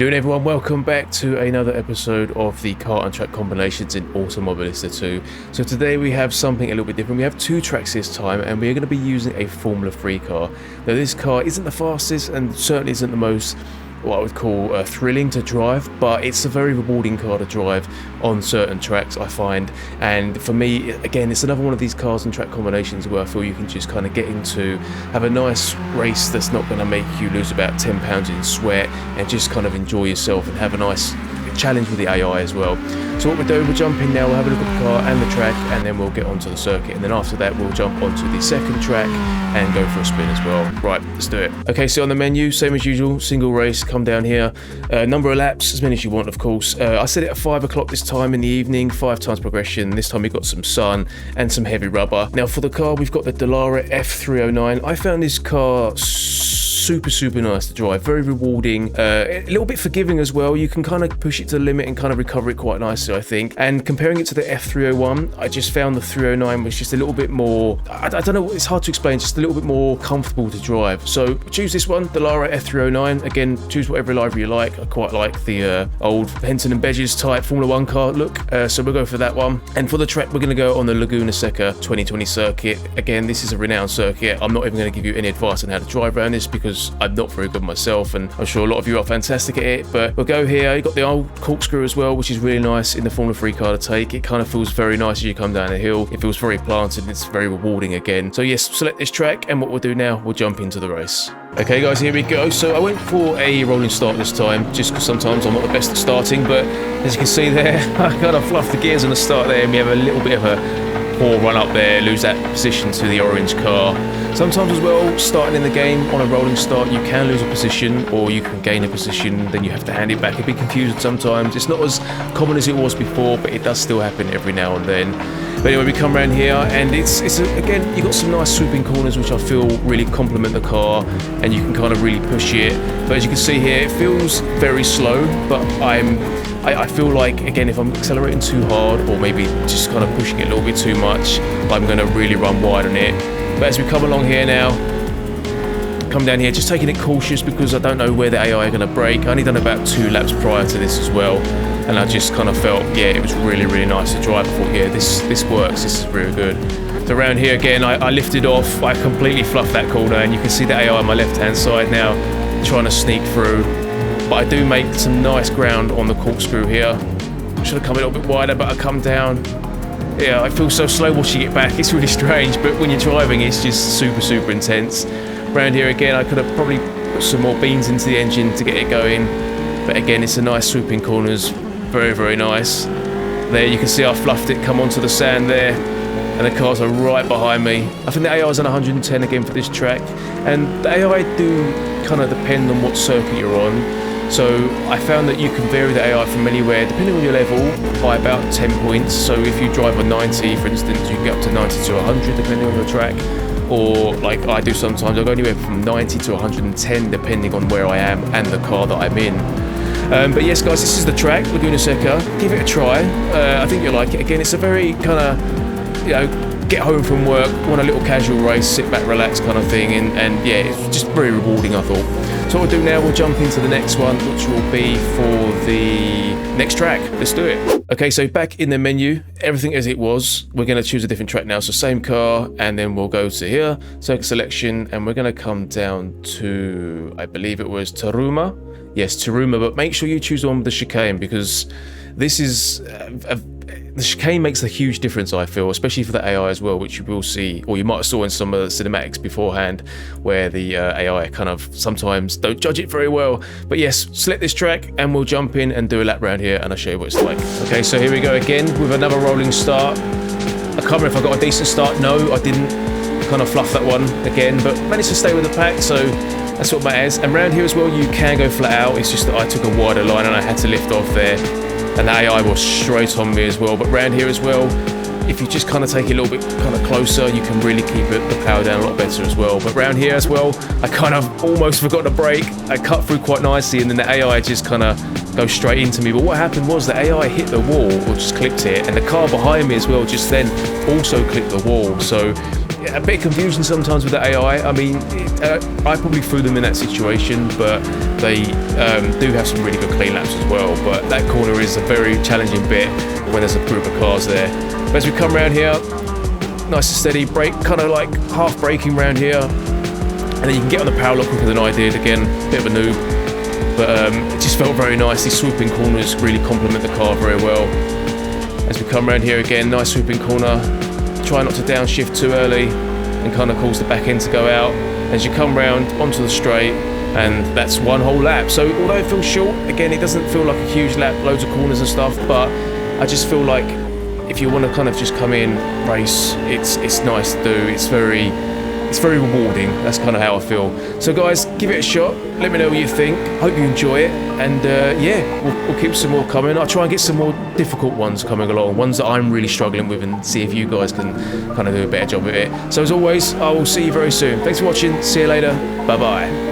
you doing, everyone? Welcome back to another episode of the car and track combinations in Automobilista 2. So today we have something a little bit different. We have two tracks this time, and we're going to be using a Formula 3 car. Now this car isn't the fastest and certainly isn't the most, what I would call thrilling to drive, but it's a very rewarding car to drive on certain tracks, I find. And for me, again, it's another one of these cars and track combinations where I feel you can just kind of get into, have a nice race that's not going to make you lose about 10 pounds in sweat, and just kind of enjoy yourself and have a nice challenge with the AI as well. So what we're doing, we'll jump in now, we'll have a look at the car and the track, and then we'll get onto the circuit, and then after that we'll jump onto the second track and go for a spin as well. Right, let's do it. Okay, so on the menu, same as usual, single race, come down here, number of laps, as many as you want, of course. I set it at 5 o'clock this time in the evening, 5 times progression. This time we've got some sun and some heavy rubber. Now for the car, we've got the Dallara F309. I found this car super nice to drive, very rewarding, a little bit forgiving as well. You can kind of push it to the limit and kind of recover it quite nicely, I think. And comparing it to the F301, I just found the 309 was just a little bit more, I don't know, it's hard to explain, just a little bit more comfortable to drive. So choose this one, the Dallara F309. Again, choose whatever livery you like. I quite like the old Henson and Bedges type Formula 1 car look, so we'll go for that one. And for the track, we're going to go on the Laguna Seca 2020 circuit. Again, this is a renowned circuit. I'm not even going to give you any advice on how to drive around this because I'm not very good myself, and I'm sure a lot of you are fantastic at it. But we'll go here. You've got the old corkscrew as well, which is really nice in the Formula 3 car to take. It kind of feels very nice as you come down the hill. It feels very planted and it's very rewarding again. So yes, select this track, and what we'll do now, we'll jump into the race. Okay guys, here we go. So I went for a rolling start this time, just because sometimes I'm not the best at starting, but as you can see there, I kind of fluffed the gears on the start there, and we have a little bit of a poor run up there, lose that position to the orange car. Sometimes as well, starting in the game on a rolling start, you can lose a position or you can gain a position, then you have to hand it back. It'd be confusing sometimes. It's not as common as it was before, but it does still happen every now and then. But anyway, we come around here, and again, you've got some nice swooping corners which I feel really complement the car, and you can kind of really push it. But as you can see here, it feels very slow, but I feel like, again, if I'm accelerating too hard or maybe just kind of pushing it a little bit too much, I'm going to really run wide on it. But as we come along here now, come down here, just taking it cautious because I don't know where the AI are going to brake. I only done about 2 laps prior to this as well, and I just kind of felt, yeah, it was really nice to drive. I thought, yeah, this works, this is really good. So around here again, I lifted off, I completely fluffed that corner, and you can see the AI on my left hand side now trying to sneak through. But I do make some nice ground on the corkscrew here. Should have come a little bit wider, but I come down. Yeah, I feel so slow watching it back. It's really strange, but when you're driving, it's just super intense. Around here again, I could have probably put some more beans into the engine to get it going. But again, it's a nice swooping corners. Very nice. There you can see I fluffed it, come onto the sand there, and the cars are right behind me. I think the AI is on 110 again for this track, and the AI do kind of depend on what circuit you're on. So I found that you can vary the AI from anywhere, depending on your level, by about 10 points. So if you drive a 90, for instance, you can get up to 90 to 100 depending on your track. Or like I do sometimes, I'll go anywhere from 90 to 110 depending on where I am and the car that I'm in. But yes guys, this is the track, Laguna Seca. Give it a try. I think you'll like it. Again, it's a very kind of, you know, get home from work, want a little casual race, sit back, relax kind of thing, and yeah, it's just very rewarding, I thought. So what we'll do now, we'll jump into the next one, which will be for the next track. Let's do it. Okay, so back in the menu, everything as it was. We're going to choose a different track now, so same car, and then we'll go to here, circuit selection, and we're going to come down to, I believe it was Taruma. Yes, Taruma, but make sure you choose one with the chicane, because this is the chicane makes a huge difference, I feel, especially for the AI as well, which you will see, or you might have saw in some of the cinematics beforehand, where the AI kind of sometimes don't judge it very well. But yes, select this track and we'll jump in and do a lap round here, and I'll show you what it's like. Okay, so here we go again with another rolling start. I can't remember if I got a decent start. No, I didn't. Kind of fluff that one again, but managed to stay with the pack, so that's what matters. And round here as well, you can go flat out. It's just that I took a wider line and I had to lift off there. And the AI was straight on me as well. But round here as well, if you just kind of take it a little bit kind of closer, you can really keep the power down a lot better as well. But round here as well, I kind of almost forgot to brake. I cut through quite nicely, and then the AI just kind of goes straight into me. But what happened was the AI hit the wall, or just clipped it, and the car behind me as well just then also clipped the wall. So a bit confusing sometimes with the AI. I mean, I probably threw them in that situation, but they do have some really good clean laps as well. But that corner is a very challenging bit when there's a group of cars there. But as we come around here, nice and steady, brake, kind of like half braking around here, and then you can get on the power lock quicker than I did. Again, bit of a noob, but it just felt very nice. These swooping corners really complement the car very well. As we come around here again, nice swooping corner. Try not to downshift too early and kind of cause the back end to go out. As you come round onto the straight, and that's one whole lap. So although it feels short, again, it doesn't feel like a huge lap, loads of corners and stuff, but I just feel like if you want to kind of just come in, race, it's nice to do. It's very rewarding. That's kind of how I feel. So guys, give it a shot. Let me know what you think. Hope you enjoy it. And yeah, we'll keep some more coming. I'll try and get some more difficult ones coming along, ones that I'm really struggling with, and see if you guys can kind of do a better job of it. So as always, I will see you very soon. Thanks for watching. See you later. Bye bye.